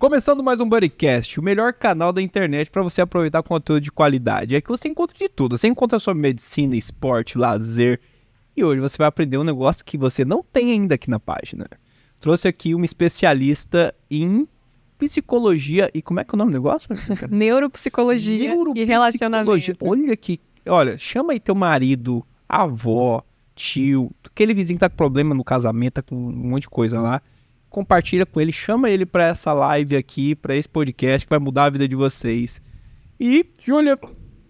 Começando mais um BuddyCast, o melhor canal da internet para você aproveitar conteúdo de qualidade. É que você encontra de tudo, você encontra sobre medicina, esporte, lazer. E hoje você vai aprender um negócio que você não tem ainda aqui na página. Trouxe aqui uma especialista em psicologia e como é que é o nome do negócio? Neuropsicologia e relacionamento. Olha, chama aí teu marido, avó, tio, aquele vizinho que tá com problema no casamento, tá com um monte de coisa lá. Compartilha com ele, chama ele pra essa live aqui, pra esse podcast que vai mudar a vida de vocês. E, Júlia,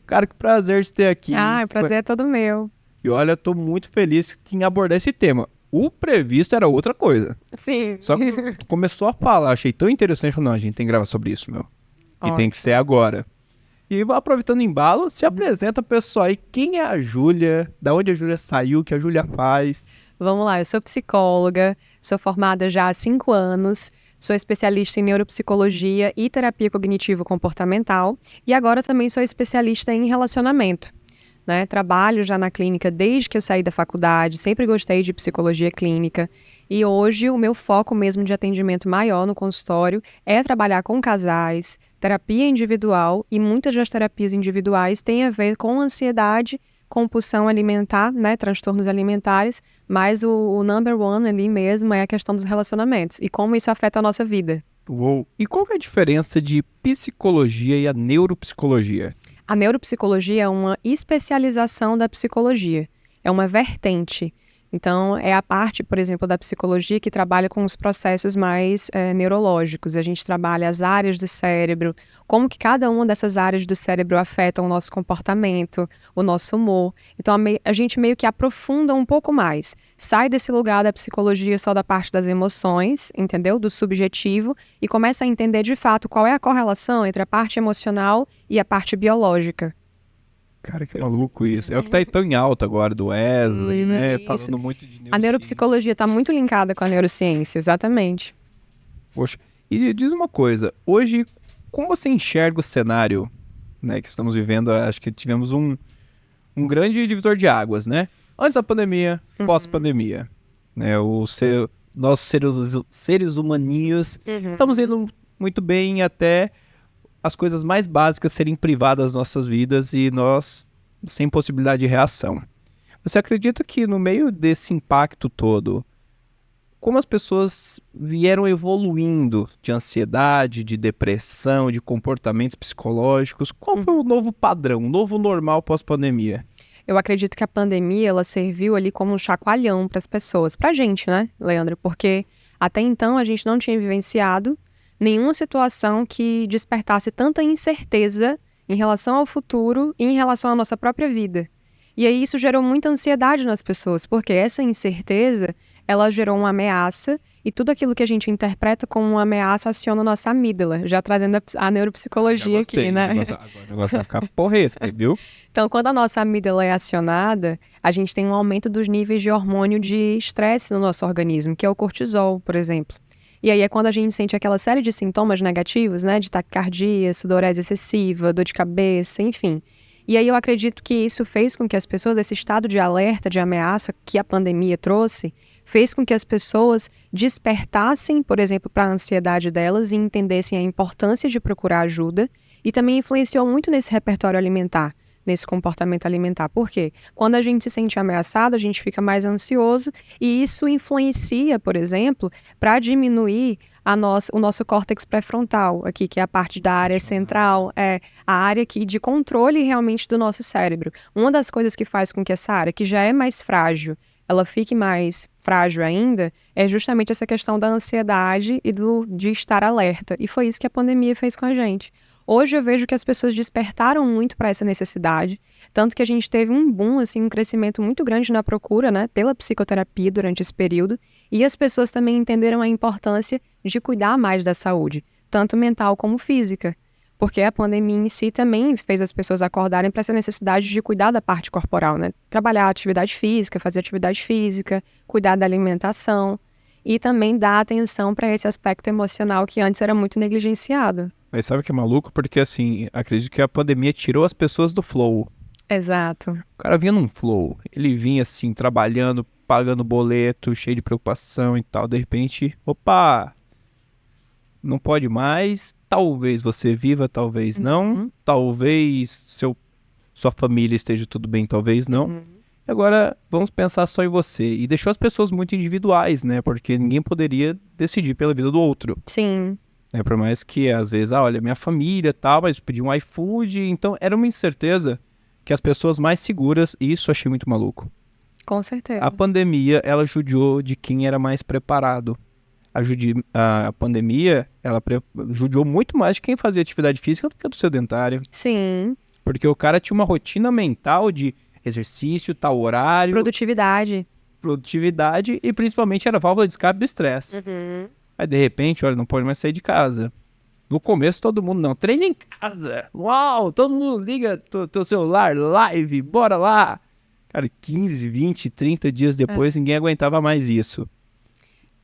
cara, que prazer de ter aqui. O prazer é todo meu. E olha, eu tô muito feliz em abordar esse tema. O previsto era outra coisa. Sim. Só que tu começou a falar, achei tão interessante. Falei, não, a gente tem que gravar sobre isso, meu. E tem que ser agora. E aproveitando o embalo, se apresenta, pessoal, aí. Quem é a Júlia? Da onde a Júlia saiu? O que a Júlia faz? Vamos lá, eu sou psicóloga, sou formada já há 5 anos, sou especialista em neuropsicologia e terapia cognitivo-comportamental e agora também sou especialista em relacionamento. Né? Trabalho já na clínica desde que eu saí da faculdade, sempre gostei de psicologia clínica e hoje o meu foco mesmo de atendimento maior no consultório é trabalhar com casais, terapia individual e muitas das terapias individuais têm a ver com ansiedade, compulsão alimentar, né, transtornos alimentares, mas o number one ali mesmo é a questão dos relacionamentos e como isso afeta a nossa vida. Uou! E qual que é a diferença de psicologia e a neuropsicologia? A neuropsicologia é uma especialização da psicologia, é uma vertente. Então, é a parte, por exemplo, da psicologia que trabalha com os processos mais neurológicos. A gente trabalha as áreas do cérebro, como que cada uma dessas áreas do cérebro afetam o nosso comportamento, o nosso humor. Então, a gente meio que aprofunda um pouco mais. Sai desse lugar da psicologia só da parte das emoções, entendeu? Do subjetivo, e começa a entender de fato qual é a correlação entre a parte emocional e a parte biológica. Cara, que maluco isso. É o que tá tão em alta agora, do Wesley, né? Falando muito de neurociência. A neuropsicologia está muito linkada com a neurociência, exatamente. Poxa, e diz uma coisa, hoje, como você enxerga o cenário, né, que estamos vivendo? Acho que tivemos um grande divisor de águas, né? Antes da pandemia, pós-pandemia. Né? Nós seres humaninhos estamos indo muito bem até as coisas mais básicas serem privadas das nossas vidas e nós sem possibilidade de reação. Você acredita que no meio desse impacto todo, como as pessoas vieram evoluindo de ansiedade, de depressão, de comportamentos psicológicos, qual foi o novo padrão, o novo normal pós-pandemia? Eu acredito que a pandemia, ela serviu ali como um chacoalhão para as pessoas, para a gente, né, Leandro? Porque até então a gente não tinha vivenciado nenhuma situação que despertasse tanta incerteza em relação ao futuro e em relação à nossa própria vida. E aí isso gerou muita ansiedade nas pessoas, porque essa incerteza, ela gerou uma ameaça e tudo aquilo que a gente interpreta como uma ameaça aciona a nossa amígdala, já trazendo a neuropsicologia aqui, né? Agora o negócio vai ficar porreta, viu? Então, quando a nossa amígdala é acionada, a gente tem um aumento dos níveis de hormônio de estresse no nosso organismo, que é o cortisol, por exemplo. E aí é quando a gente sente aquela série de sintomas negativos, né, de taquicardia, sudorese excessiva, dor de cabeça, enfim. E aí eu acredito que isso fez com que as pessoas, esse estado de alerta, de ameaça que a pandemia trouxe, fez com que as pessoas despertassem, por exemplo, para a ansiedade delas e entendessem a importância de procurar ajuda e também influenciou muito nesse repertório alimentar, nesse comportamento alimentar. Por quê? Quando a gente se sente ameaçado, a gente fica mais ansioso e isso influencia, por exemplo, para diminuir o nosso córtex pré-frontal, aqui, que é a parte da área central, é a área aqui de controle realmente do nosso cérebro. Uma das coisas que faz com que essa área, que já é mais frágil, ela fique mais frágil ainda, é justamente essa questão da ansiedade e de estar alerta. E foi isso que a pandemia fez com a gente. Hoje eu vejo que as pessoas despertaram muito para essa necessidade, tanto que a gente teve um boom, assim, um crescimento muito grande na procura, né, pela psicoterapia durante esse período, e as pessoas também entenderam a importância de cuidar mais da saúde, tanto mental como física, porque a pandemia em si também fez as pessoas acordarem para essa necessidade de cuidar da parte corporal, né, trabalhar atividade física, fazer atividade física, cuidar da alimentação e também dar atenção para esse aspecto emocional que antes era muito negligenciado. Mas sabe o que é maluco? Porque, assim, acredito que a pandemia tirou as pessoas do flow. Exato. O cara vinha num flow. Ele vinha, assim, trabalhando, pagando boleto, cheio de preocupação e tal. De repente, opa! não pode mais, talvez você viva, talvez não, talvez sua família esteja tudo bem, talvez não. Agora, vamos pensar só em você. E deixou as pessoas muito individuais, né? Porque ninguém poderia decidir pela vida do outro. Sim. Por mais que, às vezes, olha, minha família e tal, mas pedi um iFood. Então, era uma incerteza que as pessoas mais seguras, e isso eu achei muito maluco. Com certeza. A pandemia, ela judiou de quem era mais preparado. A pandemia, ela judiou muito mais de quem fazia atividade física do que do sedentário. Sim. Porque o cara tinha uma rotina mental de exercício, tal horário, Produtividade. e principalmente era válvula de escape do estresse. Aí de repente, olha, não pode mais sair de casa. No começo todo mundo, não, treina em casa. Uau, todo mundo liga teu celular, live, bora lá. Cara, 15, 20, 30 dias depois ninguém aguentava mais isso.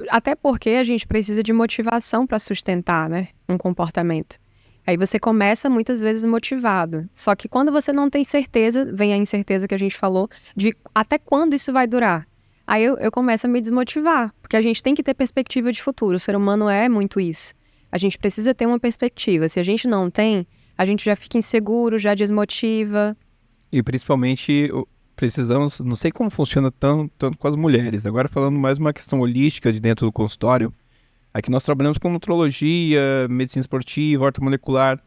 Até porque a gente precisa de motivação para sustentar, né, um comportamento. Aí você começa muitas vezes motivado. Só que quando você não tem certeza, vem a incerteza que a gente falou, de até quando isso vai durar. Aí eu começo a me desmotivar, porque a gente tem que ter perspectiva de futuro. O ser humano é muito isso. A gente precisa ter uma perspectiva. Se a gente não tem, a gente já fica inseguro, já desmotiva. E principalmente precisamos, não sei como funciona tanto com as mulheres. Agora falando mais uma questão holística de dentro do consultório. Aqui nós trabalhamos com nutrologia, medicina esportiva, ortomolecular,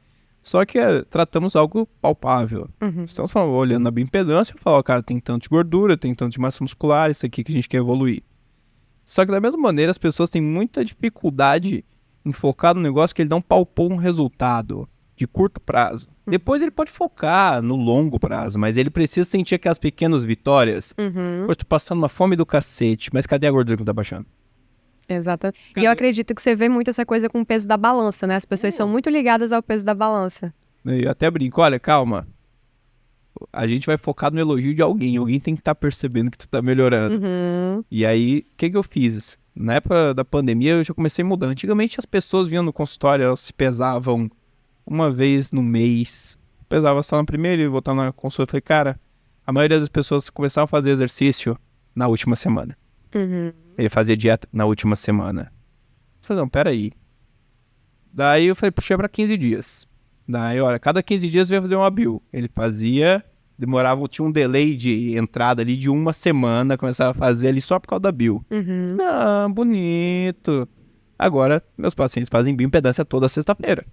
só que tratamos algo palpável. Estamos olhando a bioimpedância e falamos, cara, tem tanto de gordura, tem tanto de massa muscular, isso aqui que a gente quer evoluir. Só que da mesma maneira as pessoas têm muita dificuldade em focar no negócio que ele não palpou um resultado de curto prazo. Depois ele pode focar no longo prazo, mas ele precisa sentir aquelas pequenas vitórias. Pois tô passando uma fome do cacete, mas cadê a gordura que não tá baixando? Exato. E eu acredito que você vê muito essa coisa com o peso da balança, né? As pessoas são muito ligadas ao peso da balança. Eu até brinco, olha, calma. A gente vai focar no elogio de alguém. Alguém tem que estar percebendo que tu tá melhorando. E aí, o que eu fiz? Na época da pandemia, eu já comecei a mudar. Antigamente, as pessoas vinham no consultório, elas se pesavam uma vez no mês. Pesava só na primeira e voltava na consulta. Eu falei, cara, a maioria das pessoas começavam a fazer exercício na última semana. Ele fazia dieta na última semana. Eu falei, não, peraí. Daí eu falei, puxei pra 15 dias. Daí, olha, cada 15 dias eu ia fazer uma bio. Ele fazia, tinha um delay de entrada ali de uma semana, começava a fazer ali só por causa da bio. Ah, bonito. Agora, meus pacientes fazem bioimpedância toda sexta-feira.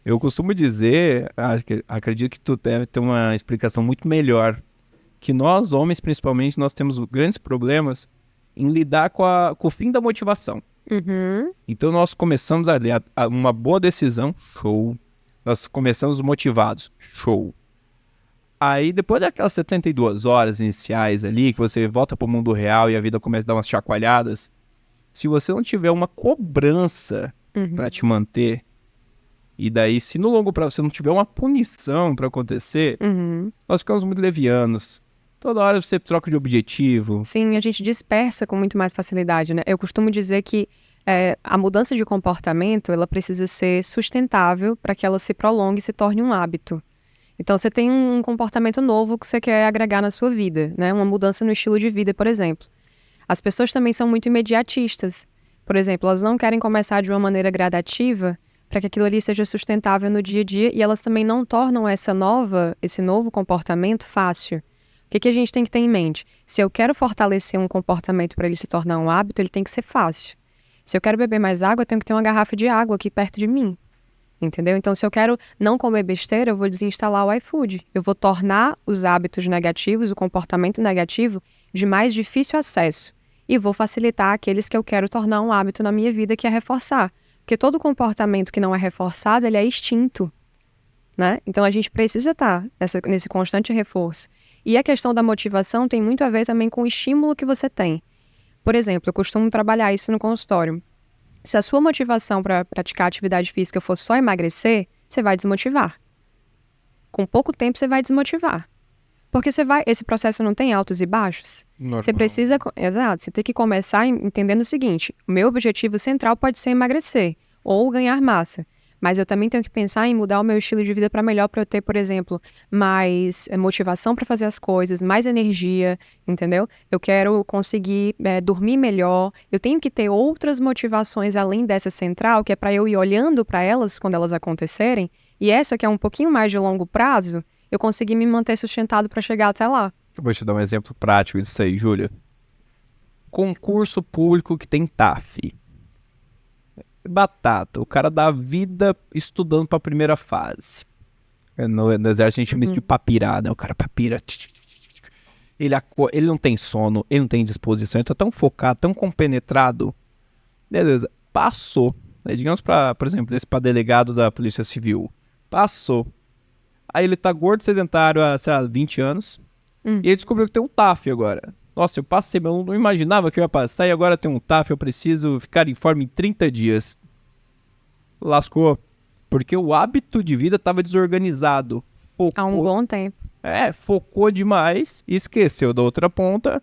Eu costumo dizer, acredito que tu deve ter uma explicação muito melhor, que nós, homens principalmente, nós temos grandes problemas em lidar com o fim da motivação. Então nós começamos uma boa decisão, show. Nós começamos motivados, show. Aí depois daquelas 72 horas iniciais ali, que você volta pro mundo real e a vida começa a dar umas chacoalhadas, se você não tiver uma cobrança pra te manter, e daí se no longo prazo você não tiver uma punição pra acontecer, nós ficamos muito levianos. Toda hora você troca de objetivo. Sim, a gente dispersa com muito mais facilidade, né? Eu costumo dizer que a mudança de comportamento, ela precisa ser sustentável para que ela se prolongue e se torne um hábito. Então, você tem um comportamento novo que você quer agregar na sua vida, né? Uma mudança no estilo de vida, por exemplo. As pessoas também são muito imediatistas. Por exemplo, elas não querem começar de uma maneira gradativa para que aquilo ali seja sustentável no dia a dia e elas também não tornam esse novo comportamento fácil. O que a gente tem que ter em mente? Se eu quero fortalecer um comportamento para ele se tornar um hábito, ele tem que ser fácil. Se eu quero beber mais água, eu tenho que ter uma garrafa de água aqui perto de mim. Entendeu? Então, se eu quero não comer besteira, eu vou desinstalar o iFood. Eu vou tornar os hábitos negativos, o comportamento negativo, de mais difícil acesso. E vou facilitar aqueles que eu quero tornar um hábito na minha vida, que é reforçar. Porque todo comportamento que não é reforçado, ele é extinto. Né? Então, a gente precisa estar nesse constante reforço. E a questão da motivação tem muito a ver também com o estímulo que você tem. Por exemplo, eu costumo trabalhar isso no consultório. Se a sua motivação para praticar atividade física for só emagrecer, você vai desmotivar. Com pouco tempo, você vai desmotivar. Porque esse processo não tem altos e baixos. Normal. Você precisa... Exato. Você tem que começar entendendo o seguinte. O meu objetivo central pode ser emagrecer ou ganhar massa. Mas eu também tenho que pensar em mudar o meu estilo de vida para melhor, para eu ter, por exemplo, mais motivação para fazer as coisas, mais energia, entendeu? Eu quero conseguir dormir melhor. Eu tenho que ter outras motivações além dessa central, que é para eu ir olhando para elas quando elas acontecerem. E essa que é um pouquinho mais de longo prazo, eu conseguir me manter sustentado para chegar até lá. Eu vou te dar um exemplo prático disso aí, Júlia. Concurso público que tem TAF. Batata, o cara dá vida estudando pra primeira fase. No exército a gente chama isso de papirar, né? O cara papira. Ele não tem sono, ele não tem disposição, ele tá tão focado, tão compenetrado. Beleza, passou. Digamos, por exemplo, esse pra delegado da Polícia Civil. Passou. Aí ele tá gordo, sedentário há, sei lá, 20 anos. E ele descobriu que tem um TAF agora. Nossa, eu passei, mas eu não imaginava que eu ia passar e agora tem um TAF, eu preciso ficar em forma em 30 dias. Lascou. Porque o hábito de vida estava desorganizado. Há um bom tempo. Focou demais, esqueceu da outra ponta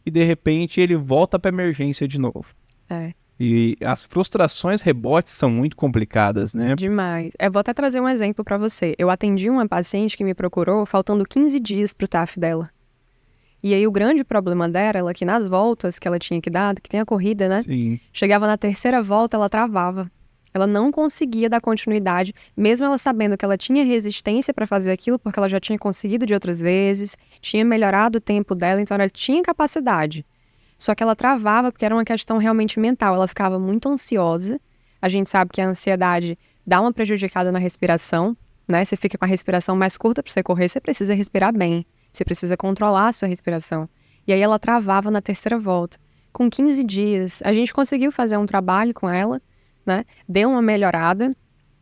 e de repente ele volta pra emergência de novo. E as frustrações rebotes são muito complicadas, né? Demais. Eu vou até trazer um exemplo para você. Eu atendi uma paciente que me procurou faltando 15 dias pro TAF dela. E aí o grande problema dela era que nas voltas que ela tinha que dar, que tem a corrida, né? Sim. Chegava na terceira volta, ela travava. Ela não conseguia dar continuidade, mesmo ela sabendo que ela tinha resistência para fazer aquilo, porque ela já tinha conseguido de outras vezes, tinha melhorado o tempo dela, então ela tinha capacidade. Só que ela travava porque era uma questão realmente mental, ela ficava muito ansiosa. A gente sabe que a ansiedade dá uma prejudicada na respiração, né? Você fica com a respiração mais curta para você correr, você precisa respirar bem. Você precisa controlar a sua respiração. E aí ela travava na terceira volta. Com 15 dias, a gente conseguiu fazer um trabalho com ela, né? Deu uma melhorada,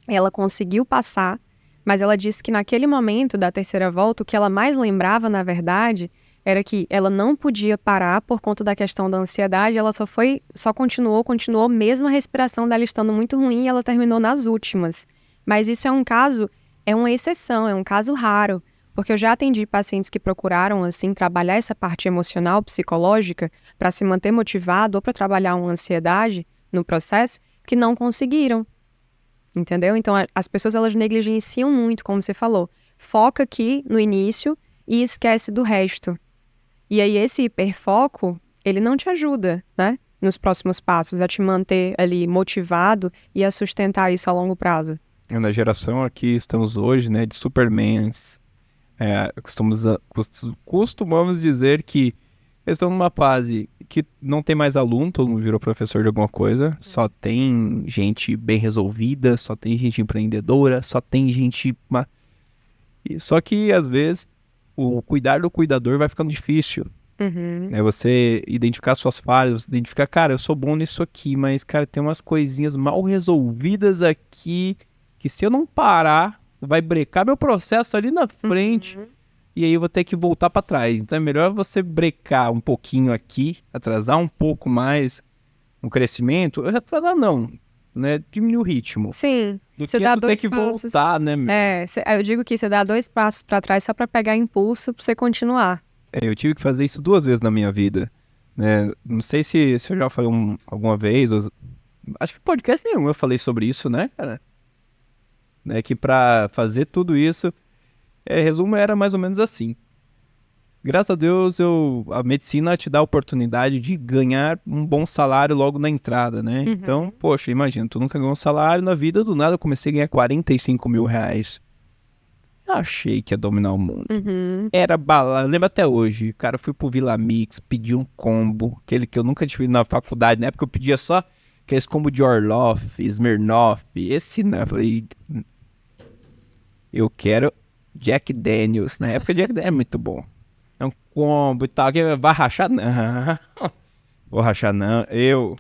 ela conseguiu passar, mas ela disse que naquele momento da terceira volta, o que ela mais lembrava, na verdade, era que ela não podia parar por conta da questão da ansiedade, ela só continuou mesmo a respiração dela estando muito ruim e ela terminou nas últimas. Mas isso é uma exceção, é um caso raro. Porque eu já atendi pacientes que procuraram, assim, trabalhar essa parte emocional, psicológica, para se manter motivado ou para trabalhar uma ansiedade no processo, que não conseguiram, entendeu? Então, as pessoas, elas negligenciam muito, como você falou. Foca aqui no início e esquece do resto. E aí, esse hiperfoco, ele não te ajuda, né? Nos próximos passos, a te manter ali motivado e a sustentar isso a longo prazo. Na geração aqui estamos hoje, né, de Supermans. Costumamos dizer que estamos numa fase que não tem mais aluno, todo mundo virou professor de alguma coisa, só tem gente bem resolvida, só tem gente empreendedora, só tem gente... Só que, às vezes, o cuidar do cuidador vai ficando difícil. É você identificar suas falhas, identificar, cara, eu sou bom nisso aqui, mas, cara, tem umas coisinhas mal resolvidas aqui que se eu não parar... vai brecar meu processo ali na frente e aí eu vou ter que voltar para trás. Então é melhor você brecar um pouquinho aqui, atrasar um pouco mais o crescimento. Atrasar não, né? Diminuir o ritmo. Sim. Do que tu ter que voltar, né? Eu digo que você dá 2 passos para trás só para pegar impulso para você continuar. Eu tive que fazer isso 2 vezes na minha vida, né? Não sei se eu já falei alguma vez, acho que podcast nenhum eu falei sobre isso, né, cara? Né, que para fazer tudo isso, resumo era mais ou menos assim. Graças a Deus, a medicina te dá a oportunidade de ganhar um bom salário logo na entrada, né? Então, poxa, imagina, tu nunca ganhou um salário na vida, do nada eu comecei a ganhar 45 mil reais. Eu achei que ia dominar o mundo. Era balada, lembro até hoje, cara, eu fui pro Vila Mix, pedi um combo, aquele que eu nunca tive na faculdade, na época eu pedia só aqueles combo de Orloff, Smirnoff, esse não, eu falei... Eu quero Jack Daniels. Na época, Jack Daniels é muito bom. É um combo e tal. Vai rachar? Não. Vou rachar não. Eu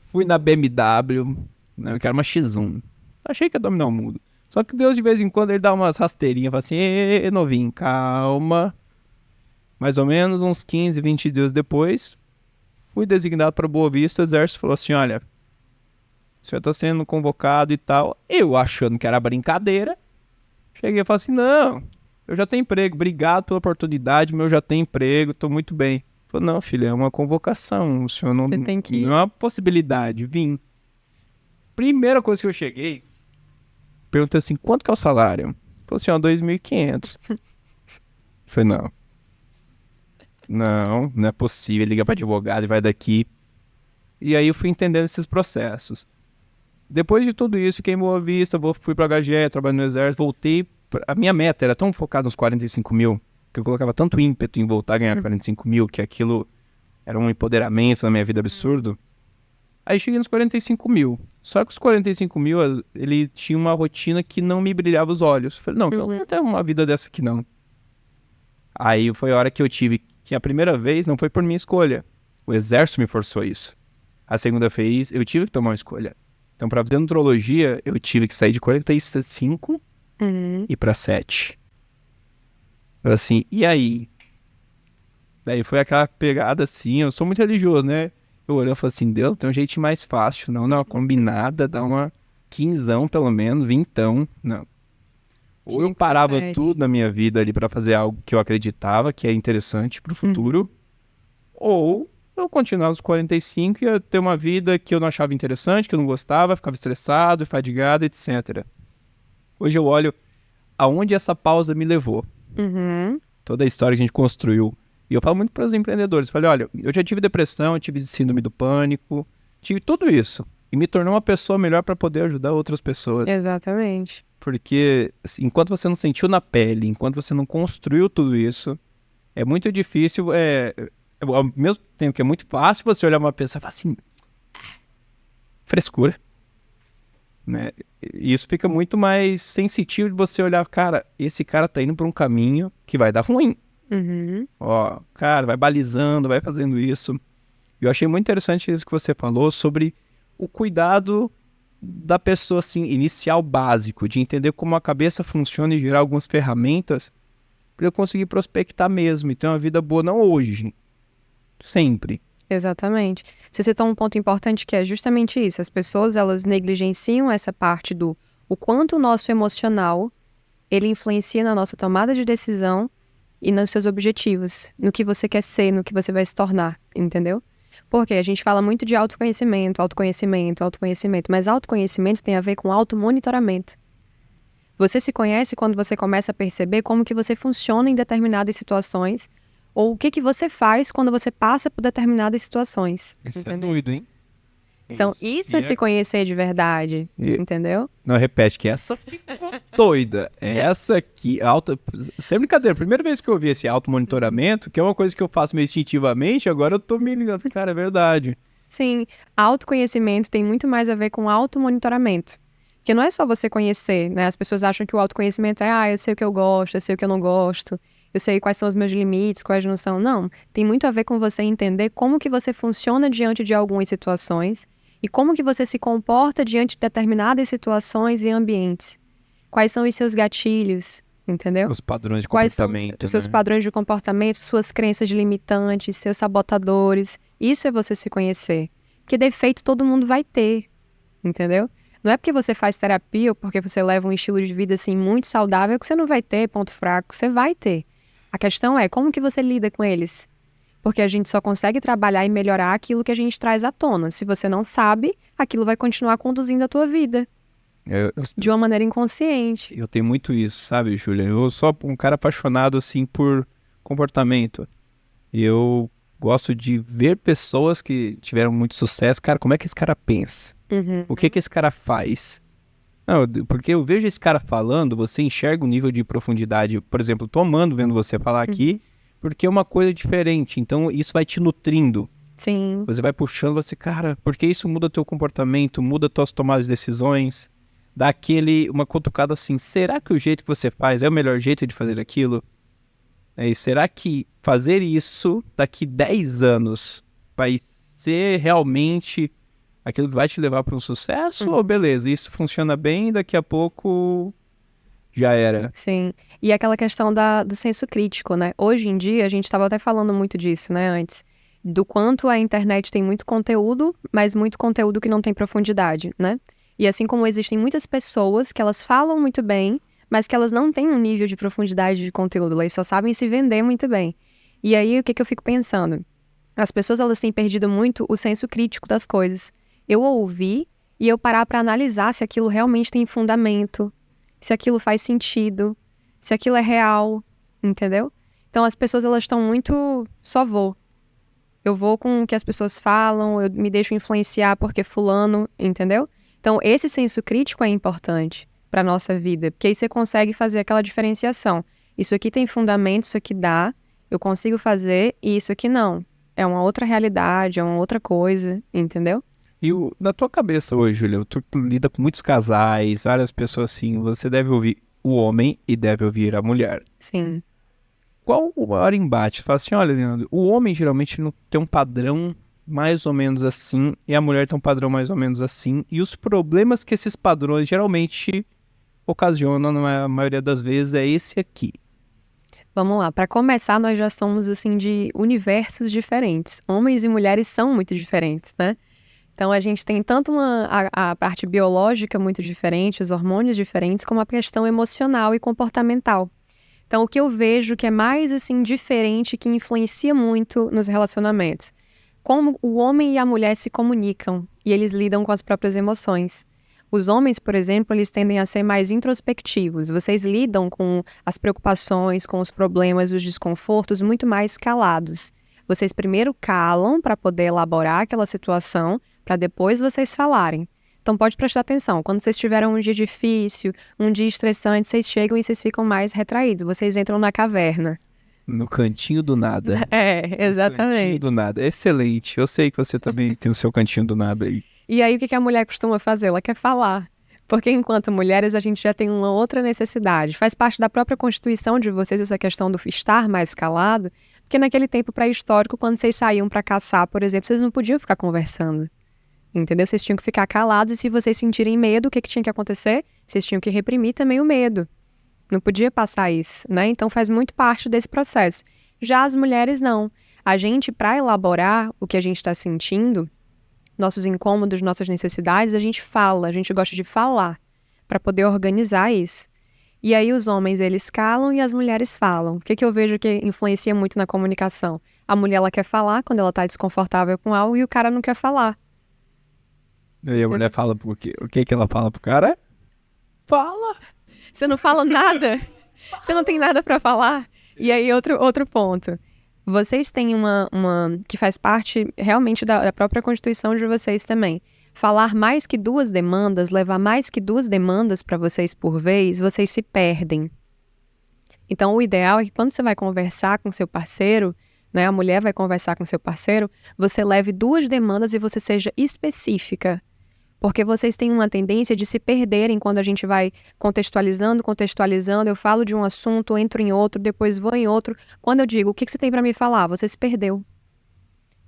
fui na BMW. Não, eu quero uma X1. Achei que ia dominar o mundo. Só que Deus, de vez em quando, ele dá umas rasteirinhas. Fala assim, ê, novinho, calma. Mais ou menos uns 15, 20 dias depois, fui designado para Boa Vista. O exército falou assim, olha, o senhor está sendo convocado e tal. Eu achando que era brincadeira. Cheguei e falei assim, não, eu já tenho emprego, obrigado pela oportunidade, eu já tenho emprego, tô muito bem. Falei, não, filho, é uma convocação, o senhor não, Você tem que ir. não é uma possibilidade, vim. Primeira coisa que eu cheguei, perguntei assim, quanto que é o salário? Ele falou assim, ó, 2.500. Eu falei, não é possível, liga para advogado e vai daqui. E aí eu fui entendendo esses processos. Depois de tudo isso, fiquei em Boa Vista, fui para HGE, trabalhei no Exército, voltei. A minha meta era tão focada nos 45 mil, que eu colocava tanto ímpeto em voltar a ganhar 45 mil, que aquilo era um empoderamento na minha vida absurdo. Aí cheguei nos 45 mil. Só que os 45 mil, ele tinha uma rotina que não me brilhava os olhos. Falei, não, eu não tenho uma vida dessa aqui não. Aí foi a hora que eu tive, que a primeira vez não foi por minha escolha. O Exército me forçou isso. A segunda vez, eu tive que tomar uma escolha. Então, para fazer nutrologia, eu tive que sair de 45 e para 7. Assim, e aí? Daí foi aquela pegada assim, eu sou muito religioso, né? Eu olhei e falei assim, Deus, tem um jeitinho mais fácil, não, dá uma combinada, dá uma quinzão pelo menos, vintão, não. Ou eu parava tudo na minha vida ali pra fazer algo que eu acreditava que é interessante pro futuro, ou eu continuava os 45 e ia ter uma vida que eu não achava interessante, que eu não gostava, ficava estressado, fadigado, etc. Hoje eu olho aonde essa pausa me levou. Toda a história que a gente construiu. E eu falo muito para os empreendedores. Falei, olha, eu já tive depressão, eu tive síndrome do pânico, tive tudo isso. E me tornou uma pessoa melhor para poder ajudar outras pessoas. Exatamente. Porque assim, enquanto você não sentiu na pele, enquanto você não construiu tudo isso, é muito difícil, ao mesmo tempo que é muito fácil você olhar uma pessoa e falar assim, frescura. Né? E isso fica muito mais sensitivo de você olhar, cara, esse cara tá indo por um caminho que vai dar ruim. Ó, cara, vai balizando, vai fazendo isso. Eu achei muito interessante isso que você falou sobre o cuidado da pessoa, assim, inicial básico, de entender como a cabeça funciona e gerar algumas ferramentas para eu conseguir prospectar mesmo e ter uma vida boa, não hoje, sempre. Exatamente. Você citou um ponto importante que é justamente isso. As pessoas, elas negligenciam essa parte do o quanto o nosso emocional, ele influencia na nossa tomada de decisão e nos seus objetivos, no que você quer ser, no que você vai se tornar, entendeu? Porque a gente fala muito de autoconhecimento, mas autoconhecimento tem a ver com automonitoramento. Você se conhece quando você começa a perceber como que você funciona em determinadas situações ou o que você faz quando você passa por determinadas situações. Isso é doido, hein? Então, isso é se conhecer de verdade, entendeu? Não, repete, que essa ficou doida. Essa aqui, sem brincadeira, primeira vez que eu vi esse automonitoramento, que é uma coisa que eu faço meio instintivamente, agora eu tô me ligando, cara, é verdade. Sim, autoconhecimento tem muito mais a ver com automonitoramento. Porque não é só você conhecer, né? As pessoas acham que o autoconhecimento é, eu sei o que eu gosto, eu sei o que eu não gosto, eu sei quais são os meus limites, quais não são. Não, tem muito a ver com você entender como que você funciona diante de algumas situações e como que você se comporta diante de determinadas situações e ambientes. Quais são os seus gatilhos, entendeu? Os padrões de Quais são comportamento, os seus padrões de comportamento, suas crenças limitantes, seus sabotadores. Isso é você se conhecer. Porque defeito todo mundo vai ter, entendeu? Não é porque você faz terapia ou porque você leva um estilo de vida assim muito saudável que você não vai ter ponto fraco. Você vai ter. A questão é como que você lida com eles. Porque a gente só consegue trabalhar e melhorar aquilo que a gente traz à tona. Se você não sabe, aquilo vai continuar conduzindo a tua vida. De uma maneira inconsciente. Eu tenho muito isso, sabe, Júlia? Eu sou um cara apaixonado, assim, por comportamento. E eu gosto de ver pessoas que tiveram muito sucesso. Cara, como é que esse cara pensa? O que esse cara faz? Não, porque eu vejo esse cara falando, você enxerga um nível de profundidade. Por exemplo, eu tô amando vendo você falar aqui, porque é uma coisa diferente. Então, isso vai te nutrindo. Sim. Você vai puxando, você, cara, porque isso muda teu comportamento, muda tuas tomadas de decisões, dá uma cutucada assim, será que o jeito que você faz é o melhor jeito de fazer aquilo? E será que fazer isso daqui 10 anos vai ser realmente aquilo que vai te levar para um sucesso? Ou beleza, isso funciona bem e daqui a pouco já era? Sim. E aquela questão do senso crítico, né? Hoje em dia, a gente estava até falando muito disso, né, antes. Do quanto a internet tem muito conteúdo, mas muito conteúdo que não tem profundidade, né? E assim como existem muitas pessoas que elas falam muito bem, mas que elas não têm um nível de profundidade de conteúdo, elas só sabem se vender muito bem. E aí, o que eu fico pensando? As pessoas, elas têm perdido muito o senso crítico das coisas. Eu ouvi e eu parar para analisar se aquilo realmente tem fundamento, se aquilo faz sentido, se aquilo é real, entendeu? Então as pessoas elas estão muito só vou. Eu vou com o que as pessoas falam, eu me deixo influenciar porque fulano, entendeu? Então esse senso crítico é importante para nossa vida, porque aí você consegue fazer aquela diferenciação. Isso aqui tem fundamento, isso aqui dá, eu consigo fazer e isso aqui não. É uma outra realidade, é uma outra coisa, entendeu? E na tua cabeça hoje, Julia, tu lida com muitos casais, várias pessoas assim, você deve ouvir o homem e deve ouvir a mulher. Sim. Qual o maior embate? Fala assim, olha, Leandro, o homem geralmente não tem um padrão mais ou menos assim, e a mulher tem um padrão mais ou menos assim, e os problemas que esses padrões geralmente ocasionam, na maioria das vezes, é esse aqui. Vamos lá, para começar, nós já somos assim de universos diferentes. Homens e mulheres são muito diferentes, né? Então a gente tem tanto a parte biológica muito diferente, os hormônios diferentes, como a questão emocional e comportamental. Então o que eu vejo que é mais assim diferente, que influencia muito nos relacionamentos, como o homem e a mulher se comunicam e eles lidam com as próprias emoções. Os homens, por exemplo, eles tendem a ser mais introspectivos. Vocês lidam com as preocupações, com os problemas, os desconfortos muito mais calados. Vocês primeiro calam para poder elaborar aquela situação, para depois vocês falarem. Então pode prestar atenção, quando vocês tiveram um dia difícil, um dia estressante, vocês chegam e vocês ficam mais retraídos, vocês entram na caverna. No cantinho do nada. É, exatamente. Cantinho do nada. Excelente. Eu sei que você também tem o seu cantinho do nada aí. E aí, o que a mulher costuma fazer? Ela quer falar. Porque enquanto mulheres, a gente já tem uma outra necessidade. Faz parte da própria constituição de vocês essa questão do estar mais calado. Porque naquele tempo pré-histórico, quando vocês saíam para caçar, por exemplo, vocês não podiam ficar conversando. Entendeu? Vocês tinham que ficar calados e se vocês sentirem medo, o que tinha que acontecer? Vocês tinham que reprimir também o medo. Não podia passar isso, né? Então faz muito parte desse processo. Já as mulheres não. A gente, para elaborar o que a gente está sentindo, nossos incômodos, nossas necessidades, a gente fala, a gente gosta de falar para poder organizar isso. E aí os homens, eles calam e as mulheres falam. O que eu vejo que influencia muito na comunicação? A mulher, ela quer falar quando ela tá desconfortável com algo e o cara não quer falar. E a mulher fala por quê? O que ela fala pro cara? Fala! Você não fala nada? Você não tem nada para falar? E aí outro ponto. Vocês têm uma que faz parte realmente da própria constituição de vocês também. Falar mais que duas demandas, levar mais que duas demandas para vocês por vez, vocês se perdem. Então, o ideal é que quando você vai conversar com seu parceiro, né, a mulher vai conversar com seu parceiro, você leve duas demandas e você seja específica. Porque vocês têm uma tendência de se perderem quando a gente vai contextualizando, eu falo de um assunto, entro em outro, depois vou em outro. Quando eu digo, o que você tem para me falar? Você se perdeu.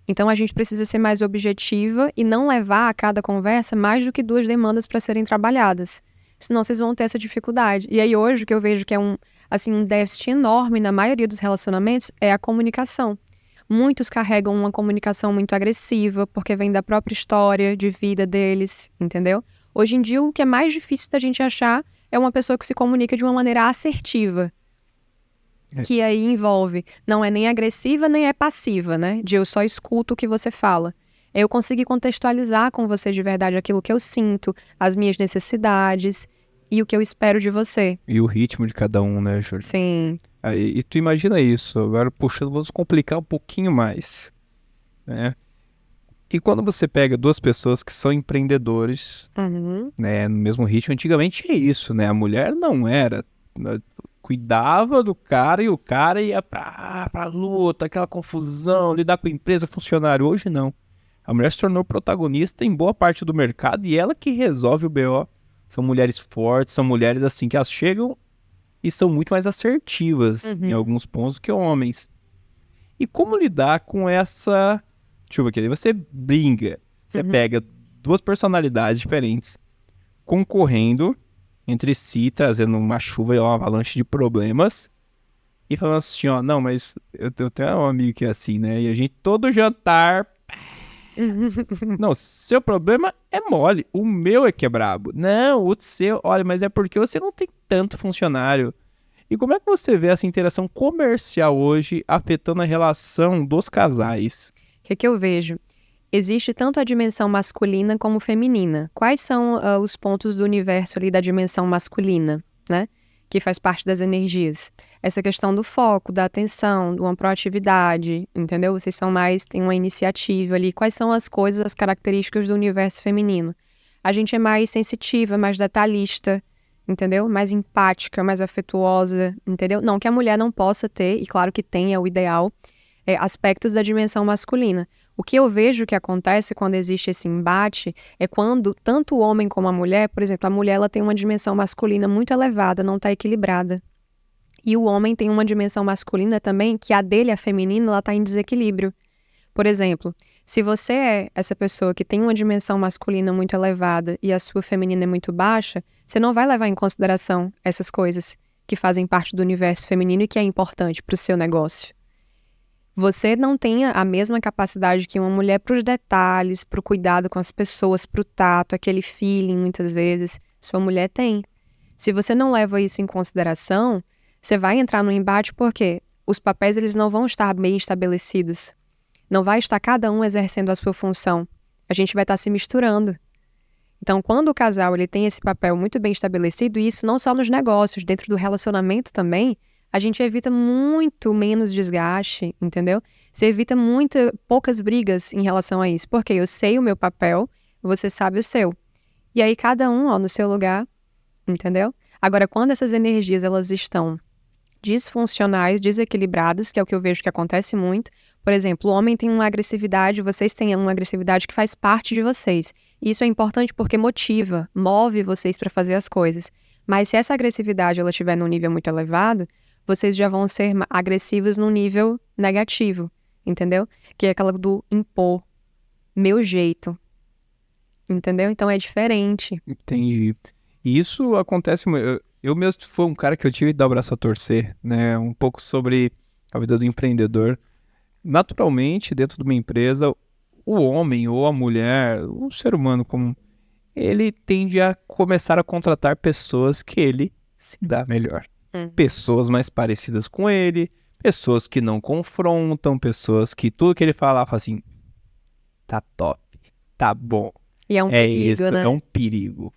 Então a gente precisa ser mais objetiva e não levar a cada conversa mais do que duas demandas para serem trabalhadas. Senão vocês vão ter essa dificuldade. E aí hoje o que eu vejo que é um déficit enorme na maioria dos relacionamentos é a comunicação. Muitos carregam uma comunicação muito agressiva, porque vem da própria história de vida deles, entendeu? Hoje em dia, o que é mais difícil da gente achar é uma pessoa que se comunica de uma maneira assertiva. Que aí envolve, não é nem agressiva, nem é passiva, né? De eu só escuto o que você fala. Eu consegui contextualizar com você de verdade aquilo que eu sinto, as minhas necessidades e o que eu espero de você. E o ritmo de cada um, né, Júlia? Sim. E tu imagina isso, agora puxando, vamos complicar um pouquinho mais, né? E quando você pega duas pessoas que são empreendedores, né, no mesmo ritmo, antigamente é isso, né? A mulher não era, né, cuidava do cara e o cara ia pra luta, aquela confusão, lidar com a empresa, funcionário. Hoje não. A mulher se tornou protagonista em boa parte do mercado e ela que resolve o BO. São mulheres fortes, são mulheres assim que elas chegam e são muito mais assertivas em alguns pontos que homens. E como lidar com essa... Deixa eu ver aqui. Você briga. Você pega duas personalidades diferentes concorrendo entre si, trazendo uma chuva e uma avalanche de problemas. E falando assim, ó, não, mas eu tenho um amigo que é assim, né? E a gente todo jantar... Não, seu problema é mole. O meu é que é brabo. Não, o seu... Olha, mas é porque você não tem tanto funcionário. E como é que você vê essa interação comercial hoje afetando a relação dos casais? O que eu vejo? Existe tanto a dimensão masculina como feminina. Quais são os pontos do universo ali da dimensão masculina, né? Que faz parte das energias. Essa questão do foco, da atenção, de uma proatividade, entendeu? Vocês são mais, tem uma iniciativa ali. Quais são as coisas, as características do universo feminino? A gente é mais sensitiva, mais detalhista, entendeu? Mais empática, mais afetuosa, entendeu? Não que a mulher não possa ter, e claro que tem, é o ideal, aspectos da dimensão masculina. O que eu vejo que acontece quando existe esse embate é quando tanto o homem como a mulher, por exemplo, a mulher ela tem uma dimensão masculina muito elevada, não está equilibrada. E o homem tem uma dimensão masculina também, que a dele, a feminina, ela está em desequilíbrio. Por exemplo, se você é essa pessoa que tem uma dimensão masculina muito elevada e a sua feminina é muito baixa, você não vai levar em consideração essas coisas que fazem parte do universo feminino e que é importante para o seu negócio. Você não tem a mesma capacidade que uma mulher para os detalhes, para o cuidado com as pessoas, para o tato, aquele feeling, muitas vezes. Sua mulher tem. Se você não leva isso em consideração, você vai entrar no embate porque os papéis eles não vão estar bem estabelecidos. Não vai estar cada um exercendo a sua função. A gente vai estar se misturando. Então, quando o casal ele tem esse papel muito bem estabelecido, e isso não só nos negócios, dentro do relacionamento também, a gente evita muito menos desgaste, entendeu? Você evita poucas brigas em relação a isso, porque eu sei o meu papel, você sabe o seu. E aí cada um, no seu lugar, entendeu? Agora, quando essas energias elas estão disfuncionais, desequilibradas, que é o que eu vejo que acontece muito, por exemplo, o homem tem uma agressividade, vocês têm uma agressividade que faz parte de vocês. E isso é importante porque motiva, move vocês para fazer as coisas. Mas se essa agressividade ela estiver num nível muito elevado, vocês já vão ser agressivos num nível negativo, entendeu? Que é aquela do impor, meu jeito, entendeu? Então é diferente. Entendi. E isso acontece... Eu mesmo fui um cara que eu tive que dar o braço a torcer, né? Um pouco sobre a vida do empreendedor. Naturalmente, dentro de uma empresa, o homem ou a mulher, o ser humano comum, ele tende a começar a contratar pessoas que ele se dá melhor. Pessoas mais parecidas com ele, pessoas que não confrontam, pessoas que tudo que ele fala assim, tá top, tá bom. E é um perigo, isso, né? é um perigo.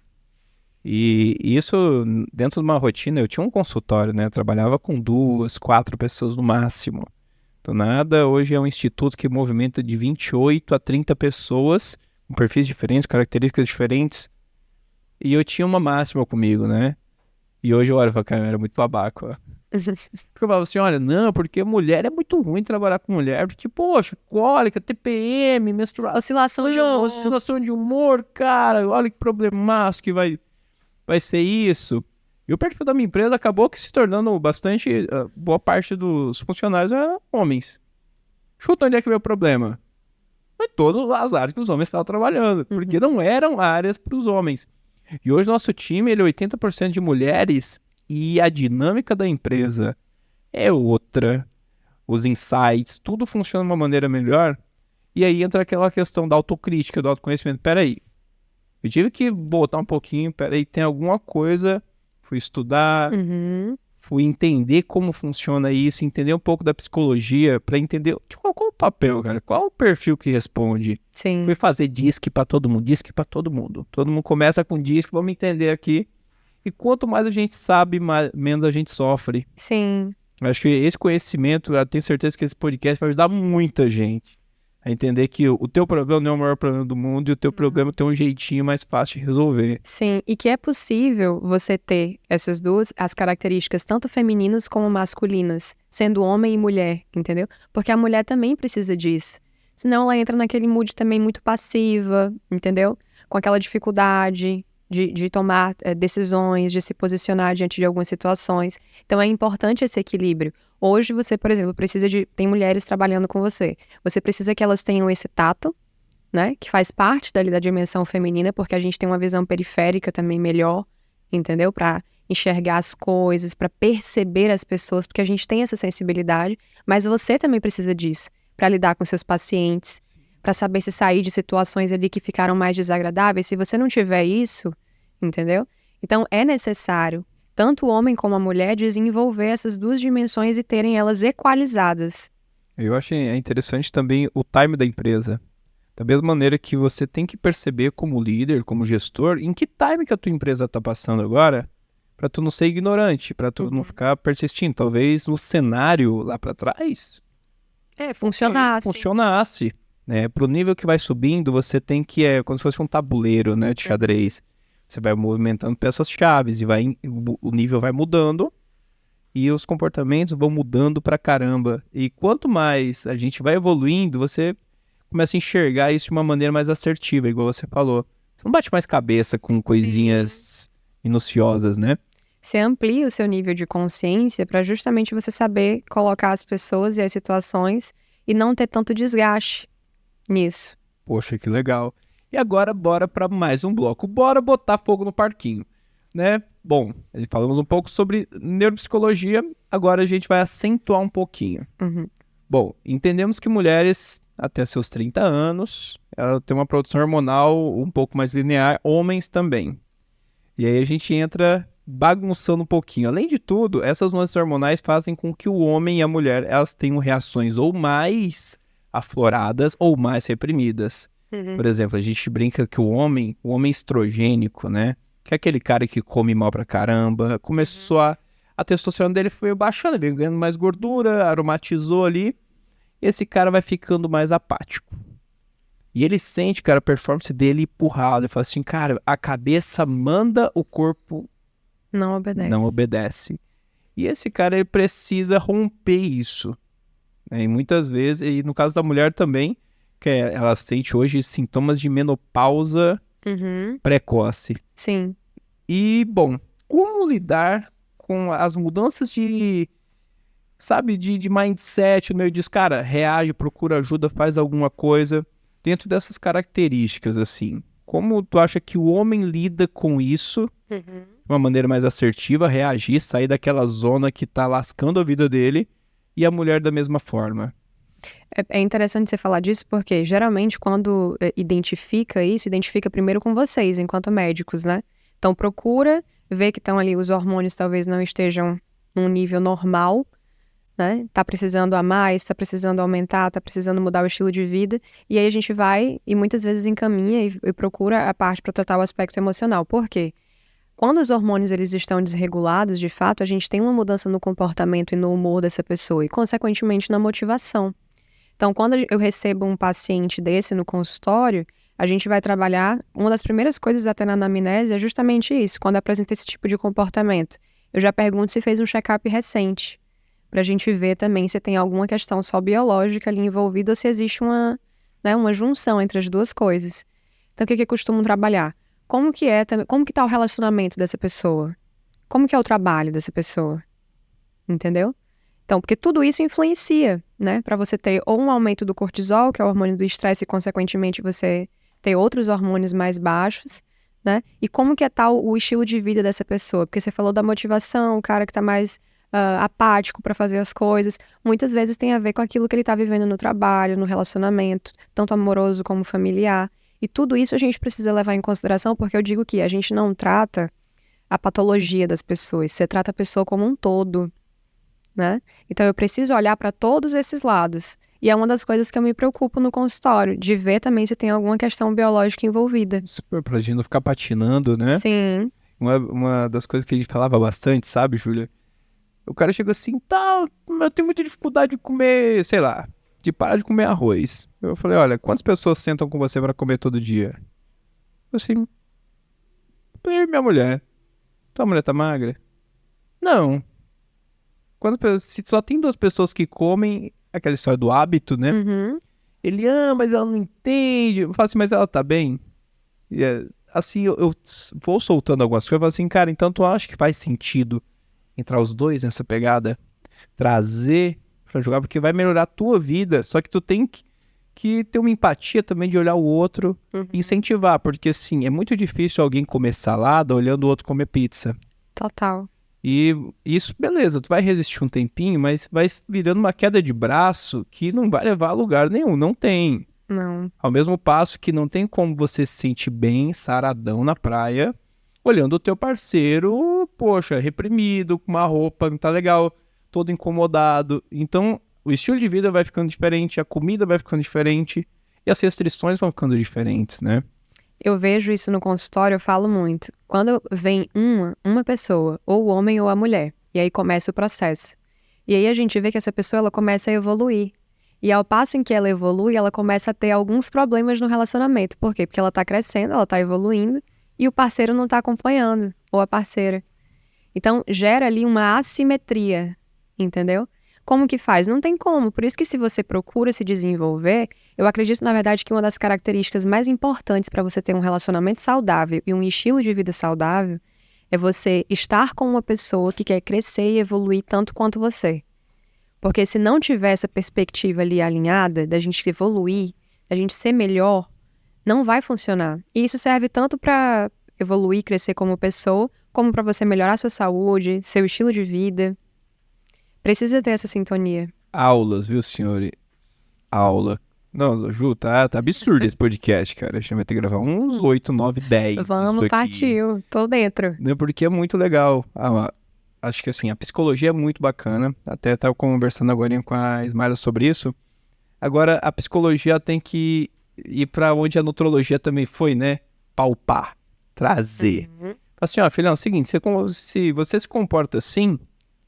E isso, dentro de uma rotina, eu tinha um consultório, né? Eu trabalhava com 2, 4 pessoas no máximo. Do nada, hoje é um instituto que movimenta de 28 a 30 pessoas, com perfis diferentes, características diferentes. E eu tinha uma máxima comigo, né? E hoje eu olho e falo, cara, eu era muito babaca, ó. Porque eu falava assim, olha, não, porque mulher é muito ruim trabalhar com mulher, porque, poxa, cólica, TPM, menstruação, oscilação de humor, cara, olha que problemaço que vai ser isso. E o perfil da minha empresa acabou que se tornando bastante, boa parte dos funcionários eram homens. Chuta onde é que veio o problema? Foi todas as áreas que os homens estavam trabalhando, porque não eram áreas para os homens. E hoje nosso time ele é 80% de mulheres e a dinâmica da empresa é outra. Os insights, tudo funciona de uma maneira melhor. E aí entra aquela questão da autocrítica, do autoconhecimento. Peraí, eu tive que botar um pouquinho, peraí, tem alguma coisa. Fui estudar, fui entender como funciona isso, entender um pouco da psicologia para entender qual é o papel, cara, qual é o perfil que responde. Sim. Fui fazer disque para todo mundo, disque para todo mundo. Todo mundo começa com disque, vamos entender aqui. E quanto mais a gente sabe, menos a gente sofre. Sim. Eu acho que esse conhecimento, eu tenho certeza que esse podcast vai ajudar muita gente a entender que o teu problema não é o maior problema do mundo e o teu problema tem um jeitinho mais fácil de resolver. Sim, e que é possível você ter essas duas, as características tanto femininas como masculinas, sendo homem e mulher, entendeu? Porque a mulher também precisa disso. Senão ela entra naquele mood também muito passiva, entendeu? Com aquela dificuldade de tomar decisões, de se posicionar diante de algumas situações. Então é importante esse equilíbrio. Hoje você, por exemplo, tem mulheres trabalhando com você. Você precisa que elas tenham esse tato, né? Que faz parte da dimensão feminina, porque a gente tem uma visão periférica também melhor, entendeu? Para enxergar as coisas, para perceber as pessoas, porque a gente tem essa sensibilidade, mas você também precisa disso, para lidar com seus pacientes, para saber se sair de situações ali que ficaram mais desagradáveis. Se você não tiver isso, entendeu? Então é necessário tanto o homem como a mulher desenvolver essas duas dimensões e terem elas equalizadas. Eu acho interessante também o time da empresa. Da mesma maneira que você tem que perceber como líder, como gestor, em que time que a tua empresa está passando agora, para tu não ser ignorante, para tu não ficar persistindo. Talvez o cenário lá para trás funcionasse, né? Pro nível que vai subindo, você tem que, como se fosse um tabuleiro, né, de xadrez. Você vai movimentando peças-chaves e o nível vai mudando e os comportamentos vão mudando pra caramba. E quanto mais a gente vai evoluindo, você começa a enxergar isso de uma maneira mais assertiva, igual você falou. Você não bate mais cabeça com coisinhas minuciosas, né? Você amplia o seu nível de consciência para justamente você saber colocar as pessoas e as situações e não ter tanto desgaste nisso. Poxa, que legal. E agora, bora para mais um bloco. Bora botar fogo no parquinho, né? Bom, falamos um pouco sobre neuropsicologia, agora a gente vai acentuar um pouquinho. Uhum. Bom, entendemos que mulheres até seus 30 anos, ela tem uma produção hormonal um pouco mais linear, homens também. E aí a gente entra bagunçando um pouquinho. Além de tudo, essas mudanças hormonais fazem com que o homem e a mulher, elas tenham reações ou mais afloradas ou mais reprimidas. Por exemplo, a gente brinca que o homem estrogênico, né? Que é aquele cara que come mal pra caramba, começou a testosterona dele foi baixando, veio ganhando mais gordura, aromatizou ali. Esse cara vai ficando mais apático. E ele sente, cara, a performance dele empurrada. Ele fala assim, cara, a cabeça manda, o corpo não obedece. E esse cara, ele precisa romper isso. E muitas vezes, e no caso da mulher também, que ela sente hoje sintomas de menopausa precoce. Sim. E, bom, como lidar com as mudanças de mindset no meio disso? Cara, reage, procura ajuda, faz alguma coisa. Dentro dessas características, assim, como tu acha que o homem lida com isso de uma maneira mais assertiva, reagir, sair daquela zona que tá lascando a vida dele, e a mulher da mesma forma? É interessante você falar disso porque, geralmente, quando identifica isso, identifica primeiro com vocês, enquanto médicos, né? Então, procura ver que estão ali, os hormônios talvez não estejam num nível normal, né? Tá precisando a mais, tá precisando aumentar, tá precisando mudar o estilo de vida. E aí a gente vai e muitas vezes encaminha e procura a parte para tratar o aspecto emocional. Por quê? Quando os hormônios eles estão desregulados, de fato, a gente tem uma mudança no comportamento e no humor dessa pessoa e, consequentemente, na motivação. Então, quando eu recebo um paciente desse no consultório, a gente vai trabalhar, uma das primeiras coisas até na anamnese é justamente isso, quando apresenta esse tipo de comportamento. Eu já pergunto se fez um check-up recente, para a gente ver também se tem alguma questão só biológica ali envolvida ou se existe uma junção entre as duas coisas. Então, o que costumam trabalhar? Como que tá o relacionamento dessa pessoa? Como que é o trabalho dessa pessoa? Entendeu? Então, porque tudo isso influencia, né? Para você ter ou um aumento do cortisol, que é o hormônio do estresse, e consequentemente você ter outros hormônios mais baixos, né? E como que é tal o estilo de vida dessa pessoa? Porque você falou da motivação, o cara que tá mais apático para fazer as coisas, muitas vezes tem a ver com aquilo que ele tá vivendo no trabalho, no relacionamento, tanto amoroso como familiar. E tudo isso a gente precisa levar em consideração, porque eu digo que a gente não trata a patologia das pessoas, você trata a pessoa como um todo, né? Então eu preciso olhar para todos esses lados. E é uma das coisas que eu me preocupo no consultório, de ver também se tem alguma questão biológica envolvida. Super, pra gente não ficar patinando, né? Sim. Uma das coisas que a gente falava bastante, sabe, Júlia? O cara chega assim, tá, eu tenho muita dificuldade de comer, sei lá, de parar de comer arroz. Eu falei, olha, quantas pessoas sentam com você pra comer todo dia? Eu assim, eu e minha mulher. Tua mulher tá magra? Não. Se só tem duas pessoas que comem, aquela história do hábito, né? Ele, mas ela não entende. Eu falo assim, mas ela tá bem? E assim, eu vou soltando algumas coisas. Eu falo assim, cara, então tu acha que faz sentido entrar os dois nessa pegada? Trazer pra jogar, porque vai melhorar a tua vida. Só que tu tem que ter uma empatia também de olhar o outro e incentivar. Porque, assim, é muito difícil alguém comer salada olhando o outro comer pizza. Total. E isso, beleza, tu vai resistir um tempinho, mas vai virando uma queda de braço que não vai levar a lugar nenhum, não tem. Não. Ao mesmo passo que não tem como você se sentir bem, saradão na praia, olhando o teu parceiro, poxa, reprimido, com uma roupa não tá legal, todo incomodado. Então, o estilo de vida vai ficando diferente, a comida vai ficando diferente. e as restrições vão ficando diferentes, né? Eu vejo isso no consultório, eu falo muito. Quando vem uma pessoa, ou o homem ou a mulher, e aí começa o processo. E aí a gente vê que essa pessoa, ela começa a evoluir. E ao passo em que ela evolui, ela começa a ter alguns problemas no relacionamento. Por quê? Porque ela tá crescendo, ela tá evoluindo, e o parceiro não tá acompanhando, ou a parceira. Então, gera ali uma assimetria, entendeu? Como que faz? Não tem como. Por isso que se você procura se desenvolver, eu acredito, na verdade, que uma das características mais importantes para você ter um relacionamento saudável e um estilo de vida saudável é você estar com uma pessoa que quer crescer e evoluir tanto quanto você. Porque se não tiver essa perspectiva ali alinhada, da gente evoluir, da gente ser melhor, não vai funcionar. E isso serve tanto para evoluir, crescer como pessoa, como para você melhorar sua saúde, seu estilo de vida. Precisa ter essa sintonia. Aulas, viu, senhor? Aula. Não, Ju, tá absurdo esse podcast, cara. A gente vai ter que gravar uns 8, 9, 10 Vamos, partiu. Tô dentro. Não, porque é muito legal. Acho que assim, a psicologia é muito bacana. Até estava conversando agora com a Ismaila sobre isso. Agora, a psicologia tem que ir para onde a nutrologia também foi, né? Palpar, trazer. Assim, ó, filhão, é o seguinte, se você se comporta assim,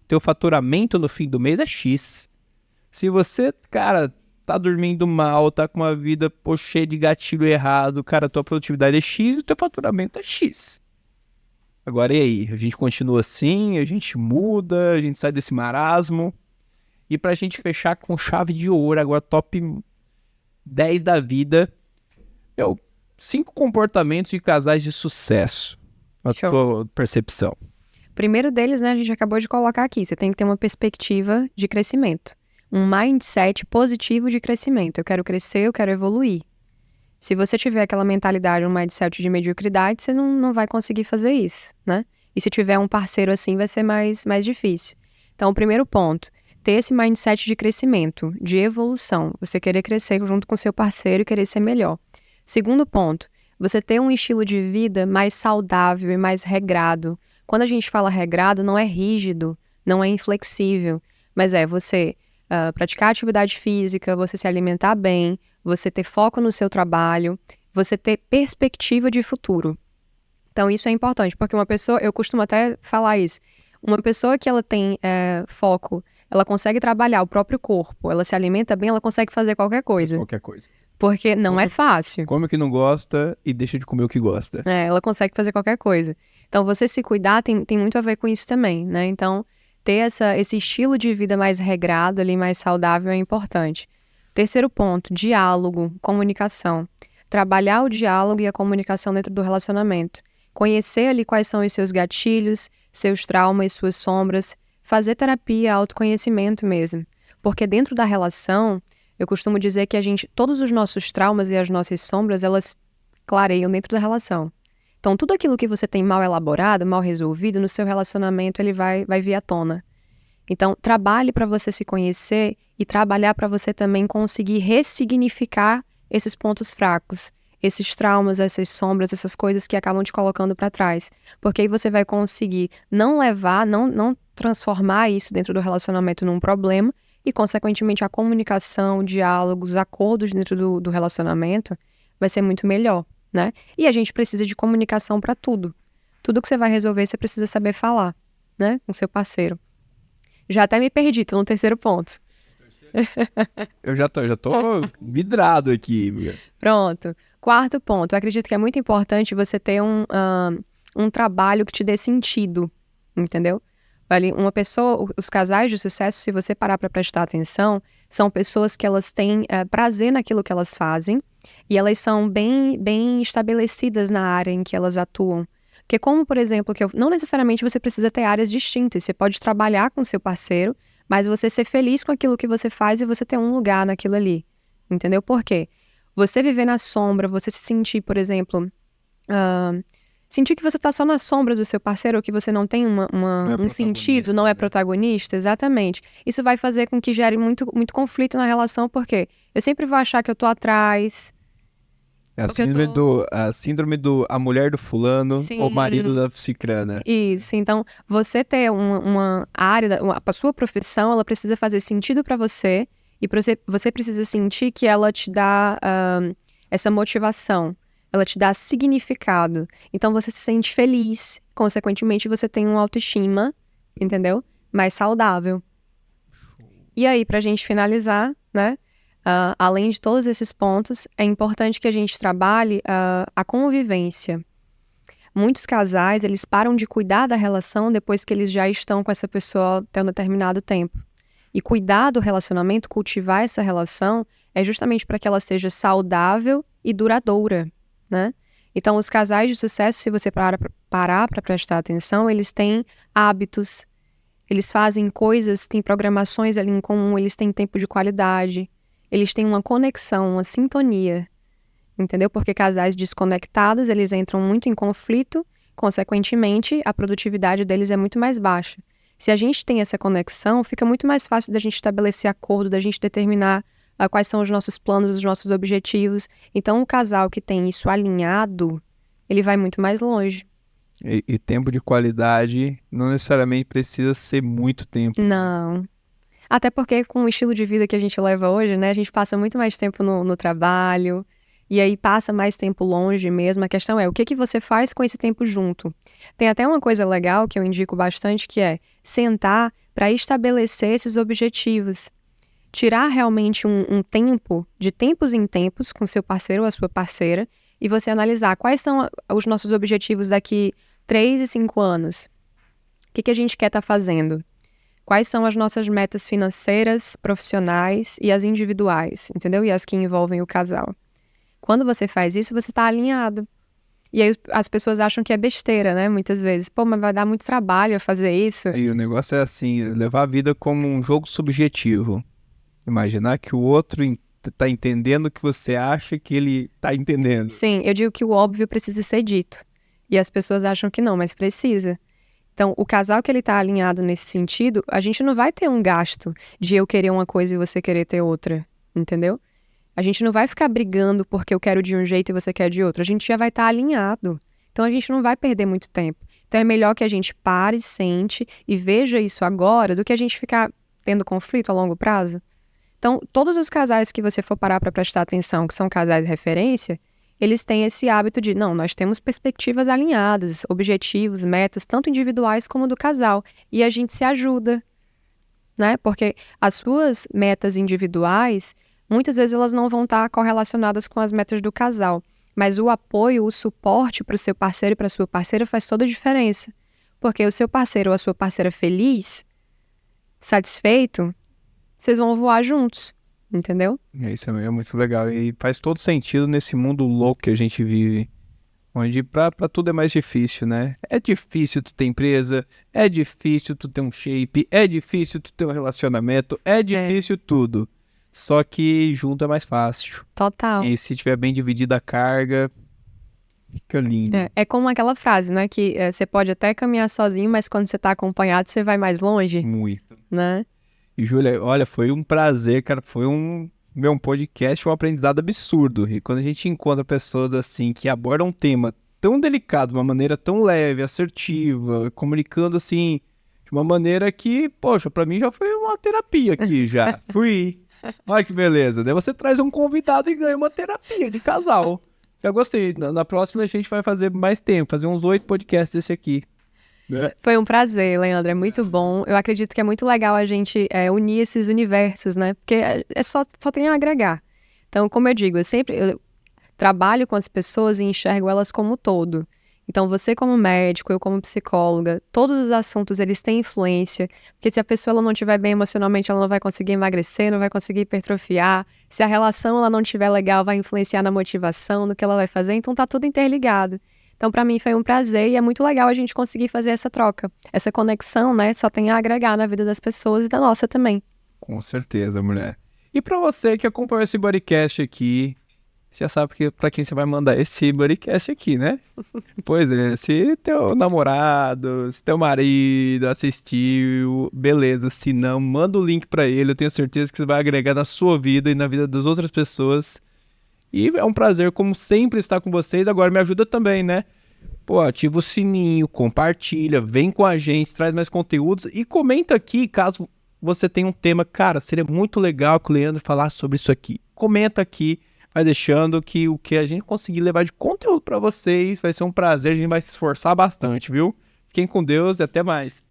teu faturamento no fim do mês é X. Se você, cara, tá dormindo mal, tá com uma vida cheia de gatilho errado, cara, tua produtividade é X e o teu faturamento é X. Agora, e aí? A gente continua assim, a gente muda, a gente sai desse marasmo. E pra gente fechar com chave de ouro, agora top 10 da vida, 5 comportamentos de casais de sucesso. A tua percepção. Primeiro deles, né, a gente acabou de colocar aqui, você tem que ter uma perspectiva de crescimento. Um mindset positivo de crescimento. Eu quero crescer, eu quero evoluir. Se você tiver aquela mentalidade, um mindset de mediocridade, você não vai conseguir fazer isso, né? E se tiver um parceiro assim, vai ser mais difícil. Então, o primeiro ponto, ter esse mindset de crescimento, de evolução. Você querer crescer junto com seu parceiro e querer ser melhor. Segundo ponto, você ter um estilo de vida mais saudável e mais regrado. Quando a gente fala regrado, não é rígido, não é inflexível, mas é você praticar atividade física, você se alimentar bem, você ter foco no seu trabalho, você ter perspectiva de futuro. Então, isso é importante, porque uma pessoa, eu costumo até falar isso, uma pessoa que ela tem foco, ela consegue trabalhar o próprio corpo, ela se alimenta bem, ela consegue fazer qualquer coisa. Qualquer coisa. Porque não é fácil. Come o que não gosta e deixa de comer o que gosta. Ela consegue fazer qualquer coisa. Então, você se cuidar tem muito a ver com isso também, né? Então, ter esse estilo de vida mais regrado ali, mais saudável é importante. Terceiro ponto, diálogo, comunicação. Trabalhar o diálogo e a comunicação dentro do relacionamento. Conhecer ali quais são os seus gatilhos, seus traumas, suas sombras. Fazer terapia, autoconhecimento mesmo. Porque dentro da relação, eu costumo dizer que todos os nossos traumas e as nossas sombras, elas clareiam dentro da relação. Então, tudo aquilo que você tem mal elaborado, mal resolvido, no seu relacionamento, ele vai vir à tona. Então, trabalhe para você se conhecer e trabalhar para você também conseguir ressignificar esses pontos fracos, esses traumas, essas sombras, essas coisas que acabam te colocando para trás. Porque aí você vai conseguir não transformar isso dentro do relacionamento num problema e, consequentemente, a comunicação, o diálogo, os acordos dentro do relacionamento vai ser muito melhor. Né? E a gente precisa de comunicação para tudo. Tudo que você vai resolver, você precisa saber falar, né? Com seu parceiro. Já até me perdi, tô no terceiro ponto. Eu já tô vidrado aqui. Pronto. Quarto ponto. Eu acredito que é muito importante você ter um trabalho que te dê sentido, entendeu? Ali, uma pessoa, os casais de sucesso, se você parar para prestar atenção, são pessoas que elas têm prazer naquilo que elas fazem e elas são bem estabelecidas na área em que elas atuam. Porque como, por exemplo, não necessariamente você precisa ter áreas distintas, você pode trabalhar com seu parceiro, mas você ser feliz com aquilo que você faz e você ter um lugar naquilo ali, entendeu? Por quê? Você viver na sombra, você se sentir, por exemplo... sentir que você tá só na sombra do seu parceiro ou que você não tem um sentido, não é protagonista, exatamente. Isso vai fazer com que gere muito, muito conflito na relação, porque eu sempre vou achar que eu tô atrás. É a síndrome do a mulher do fulano. Sim. Ou marido da cicrana. Isso, então você ter uma área, a sua profissão, ela precisa fazer sentido pra você E você precisa sentir que ela te dá essa motivação, ela te dá significado. Então você se sente feliz, consequentemente você tem uma autoestima, entendeu? Mais saudável. E aí, pra gente finalizar, né? Além de todos esses pontos, é importante que a gente trabalhe a convivência. Muitos casais, eles param de cuidar da relação depois que eles já estão com essa pessoa até um determinado tempo. E cuidar do relacionamento, cultivar essa relação, é justamente para que ela seja saudável e duradoura, né? Então, os casais de sucesso, se você parar para prestar atenção, eles têm hábitos, eles fazem coisas, têm programações ali em comum, eles têm tempo de qualidade, eles têm uma conexão, uma sintonia, entendeu? Porque casais desconectados, eles entram muito em conflito, consequentemente, a produtividade deles é muito mais baixa. Se a gente tem essa conexão, fica muito mais fácil da gente estabelecer acordo, da gente determinar quais são os nossos planos, os nossos objetivos. Então, um casal que tem isso alinhado, ele vai muito mais longe. E tempo de qualidade não necessariamente precisa ser muito tempo. Não. Até porque com o estilo de vida que a gente leva hoje, né, a gente passa muito mais tempo no trabalho, e aí passa mais tempo longe mesmo. A questão é, o que você faz com esse tempo junto? Tem até uma coisa legal que eu indico bastante, que é sentar para estabelecer esses objetivos. Tirar realmente um tempo, de tempos em tempos, com seu parceiro ou a sua parceira, e você analisar quais são os nossos objetivos daqui 3 e 5 anos. O que a gente quer estar fazendo? Quais são as nossas metas financeiras, profissionais e as individuais, entendeu? E as que envolvem o casal. Quando você faz isso, você está alinhado. E aí as pessoas acham que é besteira, né? Muitas vezes. Pô, mas vai dar muito trabalho fazer isso. E o negócio é assim, levar a vida como um jogo subjetivo. Imaginar que o outro tá entendendo o que você acha que ele tá entendendo. Sim, eu digo que o óbvio precisa ser dito. E as pessoas acham que não, mas precisa. Então, o casal que ele tá alinhado nesse sentido, a gente não vai ter um gasto de eu querer uma coisa e você querer ter outra, entendeu? A gente não vai ficar brigando porque eu quero de um jeito e você quer de outro. A gente já vai estar alinhado. Então, a gente não vai perder muito tempo. Então, é melhor que a gente pare, sente e veja isso agora do que a gente ficar tendo conflito a longo prazo. Então, todos os casais que você for parar para prestar atenção, que são casais de referência, eles têm esse hábito de, não, nós temos perspectivas alinhadas, objetivos, metas, tanto individuais como do casal. E a gente se ajuda, né? Porque as suas metas individuais, muitas vezes elas não vão estar correlacionadas com as metas do casal. Mas o apoio, o suporte para o seu parceiro e para a sua parceira faz toda a diferença. Porque o seu parceiro ou a sua parceira feliz, satisfeito, vocês vão voar juntos, entendeu? Isso é muito legal e faz todo sentido nesse mundo louco que a gente vive, onde pra tudo é mais difícil, né? É difícil tu ter empresa, é difícil tu ter um shape, é difícil tu ter um relacionamento, é difícil tudo. Só que junto é mais fácil. Total. E se tiver bem dividida a carga, fica lindo. É como aquela frase, né? Que você pode até caminhar sozinho, mas quando você tá acompanhado, você vai mais longe, Muito. né? E, Júlia, olha, foi um prazer, cara, foi um podcast, um aprendizado absurdo. E quando a gente encontra pessoas assim, que abordam um tema tão delicado, de uma maneira tão leve, assertiva, comunicando assim, de uma maneira que, poxa, pra mim já foi uma terapia aqui, já. Free. Olha que beleza. Daí você traz um convidado e ganha uma terapia de casal. Já gostei. Na próxima a gente vai fazer mais tempo, fazer uns 8 podcasts desse aqui. Foi um prazer, Leandro, é muito bom. Eu acredito que é muito legal a gente unir esses universos, né? Porque só tem a agregar. Então, como eu digo, eu trabalho com as pessoas e enxergo elas como todo. Então, você como médico, eu como psicóloga, todos os assuntos, eles têm influência. Porque se a pessoa ela não estiver bem emocionalmente, ela não vai conseguir emagrecer, não vai conseguir hipertrofiar. Se a relação ela não estiver legal, vai influenciar na motivação, no que ela vai fazer. Então, tá tudo interligado. Então, para mim, foi um prazer e é muito legal a gente conseguir fazer essa troca. Essa conexão, né, só tem a agregar na vida das pessoas e da nossa também. Com certeza, mulher. E para você que acompanhou esse podcast aqui, você já sabe para quem você vai mandar esse podcast aqui, né? Pois é, se teu namorado, se teu marido assistiu, beleza. Se não, manda o link para ele. Eu tenho certeza que você vai agregar na sua vida e na vida das outras pessoas. E é um prazer, como sempre, estar com vocês. Agora me ajuda também, né? Pô, ativa o sininho, compartilha, vem com a gente, traz mais conteúdos e comenta aqui caso você tem um tema, cara, seria muito legal que o Leandro falasse sobre isso aqui. Comenta aqui, vai deixando que o que a gente conseguir levar de conteúdo pra vocês vai ser um prazer, a gente vai se esforçar bastante, viu? Fiquem com Deus e até mais.